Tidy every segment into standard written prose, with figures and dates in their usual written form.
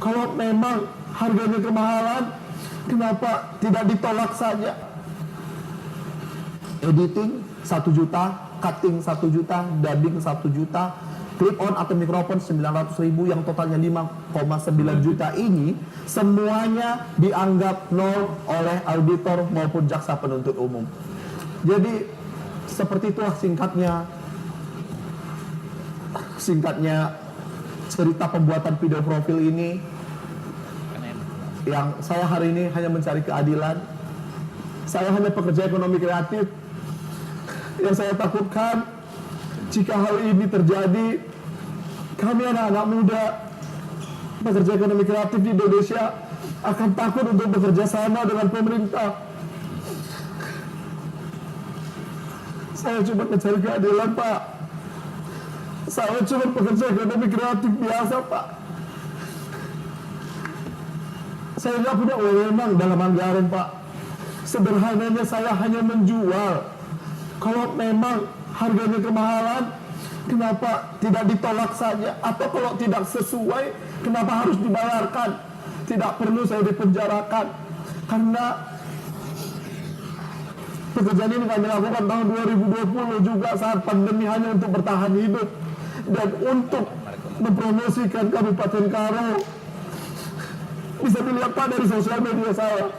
Kalau memang harganya kemahalan, kenapa tidak ditolak saja? Editing 1 juta, cutting 1 juta, dubbing 1 juta, clip on atau mikrofon 900.000 yang totalnya 5,9 juta ini semuanya dianggap nol oleh auditor maupun jaksa penuntut umum. Jadi seperti itulah singkatnya cerita pembuatan video profil ini, yang saya hari ini hanya mencari keadilan. Saya hanya pekerja ekonomi kreatif. Yang saya takutkan jika hal ini terjadi, kami anak-anak muda pekerja ekonomi kreatif di Indonesia akan takut untuk bekerja sama dengan pemerintah. Saya cuma mencari keadilan, Pak. Saya cuma pekerja ekonomi kreatif biasa, Pak. Saya nggak punya wewenang dalam anggaran, Pak. Sederhananya saya hanya menjual. Kalau memang harganya kemahalan, kenapa tidak ditolak saja? Atau kalau tidak sesuai, kenapa harus dibayarkan? Tidak perlu saya dipenjarakan. Karena pekerjaan ini kami lakukan tahun 2020 juga saat pandemi, hanya untuk bertahan hidup dan untuk mempromosikan Kabupaten Karo. Bisa dilihat, Pak, dari sosial media saya.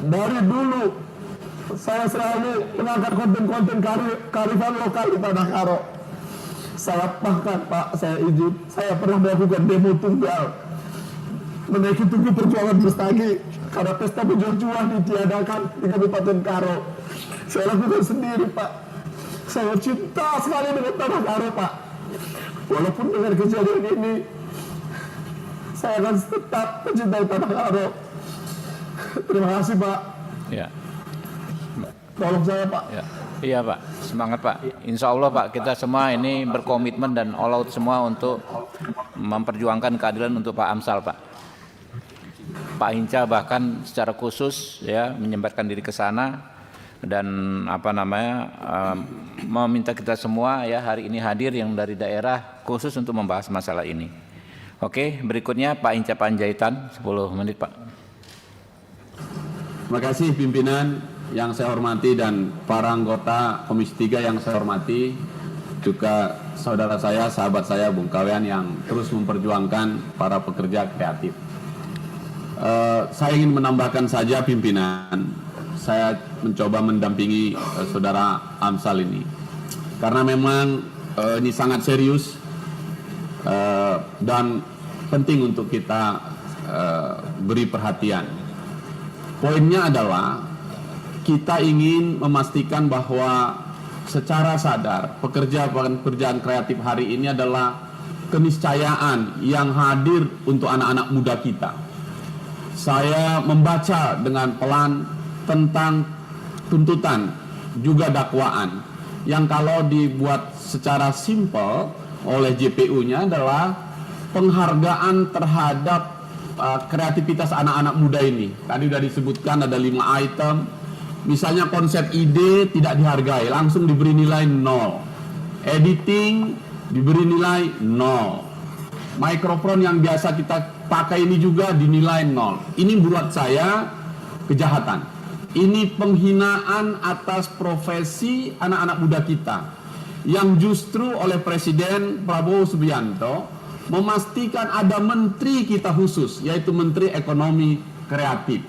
Dari dulu saya selalu mengangkat konten-konten kearifan lokal di Tanah Karo. Saya bahkan, Pak, saya izin, saya pernah melakukan demo tunggal menaiki Tugu Perjuangan Bestagi karena pesta penjual ditiadakan di Kabupaten Karo. Saya lakukan sendiri, Pak. Saya cinta sekali dengan Tanah Karo, Pak. Walaupun dengan kejadian ini, saya akan tetap mencintai Tanah Karo. Terima kasih, Pak. Ya. Tolong saya, Pak. Ya. Iya, Pak. Semangat, Pak. Insya Allah, Pak, kita semua ini berkomitmen dan all out semua untuk memperjuangkan keadilan untuk Pak Amsal, Pak. Pak Hinca bahkan secara khusus ya menyempatkan diri ke sana dan meminta kita semua ya hari ini hadir yang dari daerah khusus untuk membahas masalah ini. Oke, berikutnya Pak Hinca Panjaitan, 10 menit, Pak. Terima kasih pimpinan yang saya hormati dan para anggota Komisi 3 yang saya hormati, juga saudara saya, sahabat saya Bung Kawean yang terus memperjuangkan para pekerja kreatif. Saya ingin menambahkan saja pimpinan, saya mencoba mendampingi saudara Amsal ini karena memang ini sangat serius dan penting untuk kita beri perhatian. Poinnya adalah kita ingin memastikan bahwa secara sadar pekerjaan kreatif hari ini adalah keniscayaan yang hadir untuk anak-anak muda kita. Saya membaca dengan pelan tentang tuntutan juga dakwaan yang kalau dibuat secara simpel oleh JPU-nya adalah penghargaan terhadap kreativitas anak-anak muda ini. Tadi sudah disebutkan ada 5 item. Misalnya konsep ide tidak dihargai, langsung diberi nilai 0. Editing diberi nilai 0. Mikrofon yang biasa kita pakai ini juga dinilai 0. Ini menurut saya kejahatan. Ini penghinaan atas profesi anak-anak muda kita yang justru oleh Presiden Prabowo Subianto memastikan ada menteri kita khusus, yaitu Menteri Ekonomi Kreatif.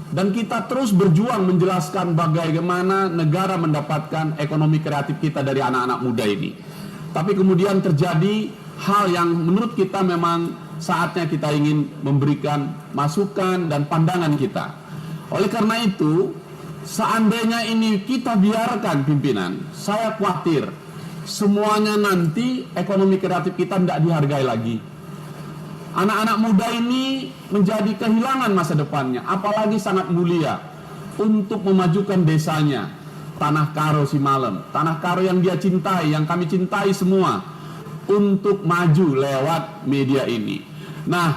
Dan kita terus berjuang menjelaskan bagaimana negara mendapatkan ekonomi kreatif kita dari anak-anak muda ini. Tapi kemudian terjadi hal yang menurut kita memang saatnya kita ingin memberikan masukan dan pandangan kita. Oleh karena itu, seandainya ini kita biarkan pimpinan, saya khawatir semuanya nanti ekonomi kreatif kita tidak dihargai lagi. Anak-anak muda ini menjadi kehilangan masa depannya, apalagi sangat mulia untuk memajukan desanya, Tanah Karo Simalem, Tanah Karo yang dia cintai, yang kami cintai semua, untuk maju lewat media ini. Nah,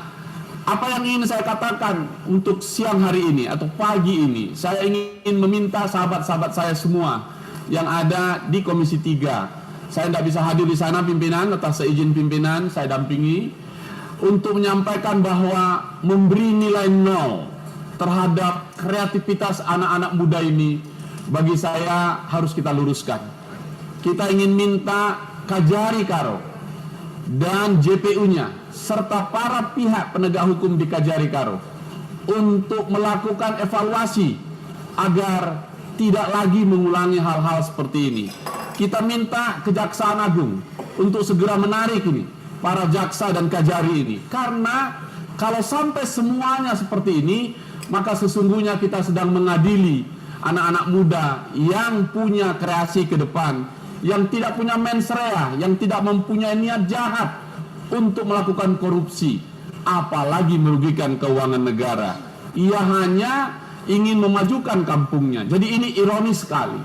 apa yang ingin saya katakan untuk siang hari ini atau pagi ini, saya ingin meminta sahabat-sahabat saya semua yang ada di Komisi 3. Saya tidak bisa hadir di sana pimpinan, atas seizin pimpinan saya dampingi. untuk menyampaikan bahwa memberi nilai 0 terhadap kreativitas anak-anak muda ini, bagi saya harus kita luruskan. Kita ingin minta Kajari Karo dan JPU-nya serta para pihak penegak hukum di Kajari Karo untuk melakukan evaluasi agar tidak lagi mengulangi hal-hal seperti ini. Kita minta Kejaksaan Agung untuk segera menarik ini para jaksa dan Kajari ini, karena kalau sampai semuanya seperti ini, maka sesungguhnya kita sedang mengadili anak-anak muda yang punya kreasi ke depan, yang tidak punya mens rea, yang tidak mempunyai niat jahat untuk melakukan korupsi, apalagi merugikan keuangan negara. Ia hanya ingin memajukan kampungnya. Jadi ini ironis sekali.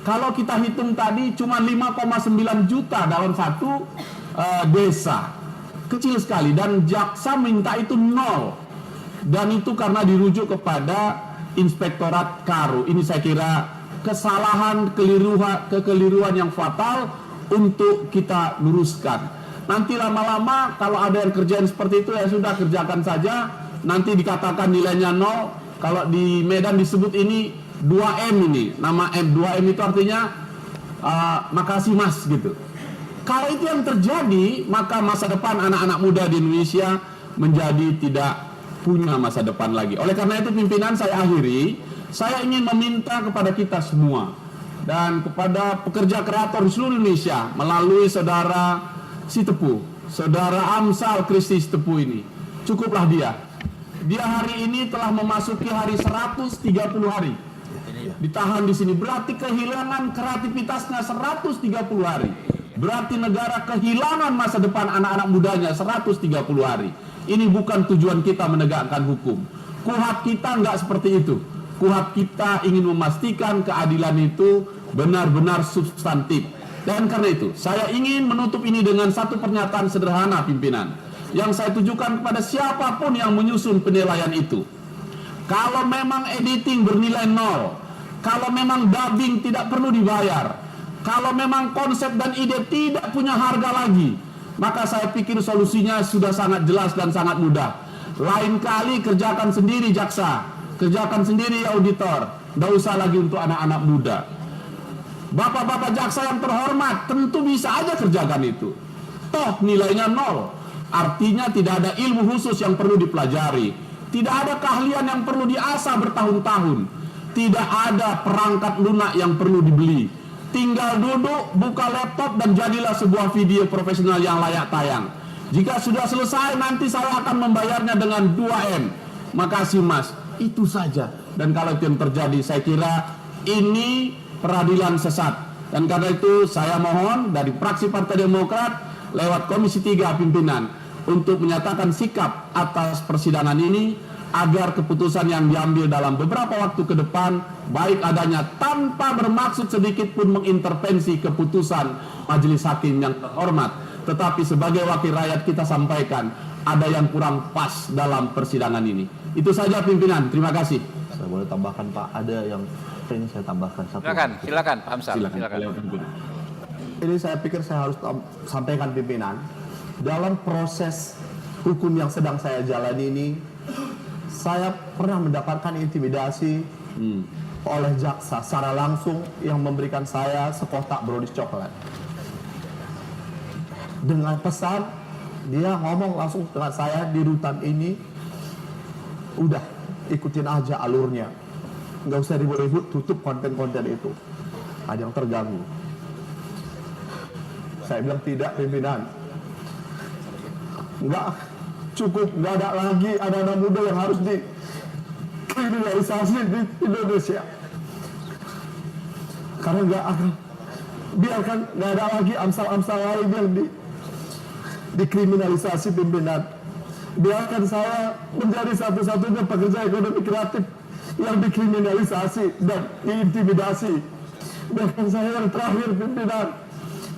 Kalau kita hitung tadi cuma 5,9 juta dalam satu desa, kecil sekali, dan jaksa minta itu 0. Dan itu karena dirujuk kepada Inspektorat Karo. Ini saya kira kesalahan, kekeliruan yang fatal untuk kita luruskan. Nanti lama-lama kalau ada yang kerjaan seperti itu, ya sudah, kerjakan saja. Nanti dikatakan nilainya 0. Kalau di Medan disebut ini 2M ini. Nama M, 2M itu artinya makasih mas gitu. Kalau itu yang terjadi, maka masa depan anak-anak muda di Indonesia menjadi tidak punya masa depan lagi. Oleh karena itu pimpinan, saya akhiri, saya ingin meminta kepada kita semua dan kepada pekerja kreator di seluruh Indonesia melalui saudara Sitepu, saudara Amsal Kristi Sitepu ini. Cukuplah dia. Dia hari ini telah memasuki hari 130 hari. Ditahan di sini, berarti kehilangan kreativitasnya 130 hari. Berarti negara kehilangan masa depan anak-anak mudanya 130 hari. Ini bukan tujuan kita menegakkan hukum. Kuhab kita enggak seperti itu. Kuhab kita ingin memastikan keadilan itu benar-benar substantif. Dan karena itu, saya ingin menutup ini dengan satu pernyataan sederhana pimpinan, yang saya tujukan kepada siapapun yang menyusun penilaian itu. Kalau memang editing bernilai 0, kalau memang dubbing tidak perlu dibayar, kalau memang konsep dan ide tidak punya harga lagi, maka saya pikir solusinya sudah sangat jelas dan sangat mudah. Lain kali kerjakan sendiri jaksa, kerjakan sendiri auditor, tidak usah lagi untuk anak-anak muda. Bapak-bapak jaksa yang terhormat, tentu bisa aja kerjakan itu. Toh nilainya 0, artinya tidak ada ilmu khusus yang perlu dipelajari, tidak ada keahlian yang perlu diasah bertahun-tahun, tidak ada perangkat lunak yang perlu dibeli. Tinggal duduk, buka laptop, dan jadilah sebuah video profesional yang layak tayang. Jika sudah selesai, nanti saya akan membayarnya dengan 2M. Makasih mas, itu saja. Dan kalau itu yang terjadi, saya kira ini peradilan sesat. Dan karena itu saya mohon dari fraksi Partai Demokrat lewat Komisi 3 pimpinan untuk menyatakan sikap atas persidangan ini, agar keputusan yang diambil dalam beberapa waktu ke depan, baik adanya tanpa bermaksud sedikit pun mengintervensi keputusan majelis hakim yang terhormat, tetapi sebagai wakil rakyat kita sampaikan ada yang kurang pas dalam persidangan ini. Itu saja pimpinan, terima kasih. Saya boleh tambahkan Pak, ada yang ingin saya tambahkan satu. Silakan Pak Amsal. Silakan. Ini saya pikir saya harus sampaikan pimpinan, dalam proses hukum yang sedang saya jalani ini, saya pernah mendapatkan intimidasi oleh jaksa secara langsung yang memberikan saya sekotak brownies coklat. Dengan pesan, dia ngomong langsung dengan saya di rutan ini, udah ikutin aja alurnya, nggak usah ribut-ribut, tutup konten-konten itu, ada yang terganggu. Saya bilang tidak pimpinan, nggak cukup, nggak ada lagi anak-anak muda yang harus dikriminalisasi di Indonesia. Karena nggak akan biarkan, nggak ada lagi Amsal-Amsal lain yang dikriminalisasi pimpinan. Biarkan saya menjadi satu-satunya pekerja ekonomi kreatif yang dikriminalisasi dan diintimidasi. Biarkan saya yang terakhir pimpinan.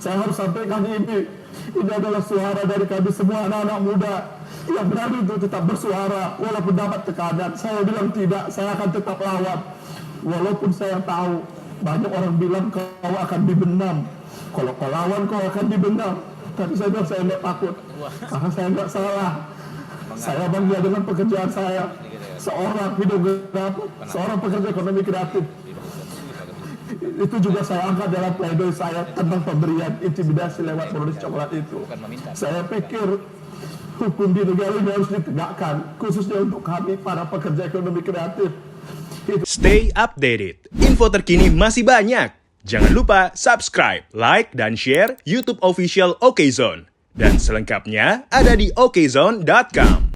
Saya harus sampaikan ini adalah suara dari kami semua anak-anak muda yang berani untuk tetap bersuara walaupun dapat tekanan. Saya bilang tidak, saya akan tetap lawan walaupun saya tahu banyak orang bilang kau akan dibenam, kalau kau lawan kau akan dibenam. Tapi saya bilang saya tidak takut karena saya tidak salah. Saya bangga dengan pekerjaan saya, seorang videografer, seorang pekerja ekonomi kreatif. Itu juga saya angkat dalam pledoi saya tentang pemberian intimidasi lewat produk coklat itu. Saya pikir hukum di negara ini harus ditegakkan, khususnya untuk kami para pekerja ekonomi kreatif. Stay updated. Info terkini masih banyak. Jangan lupa subscribe, like, dan share YouTube official OKZone. Dan selengkapnya ada di okezone.com.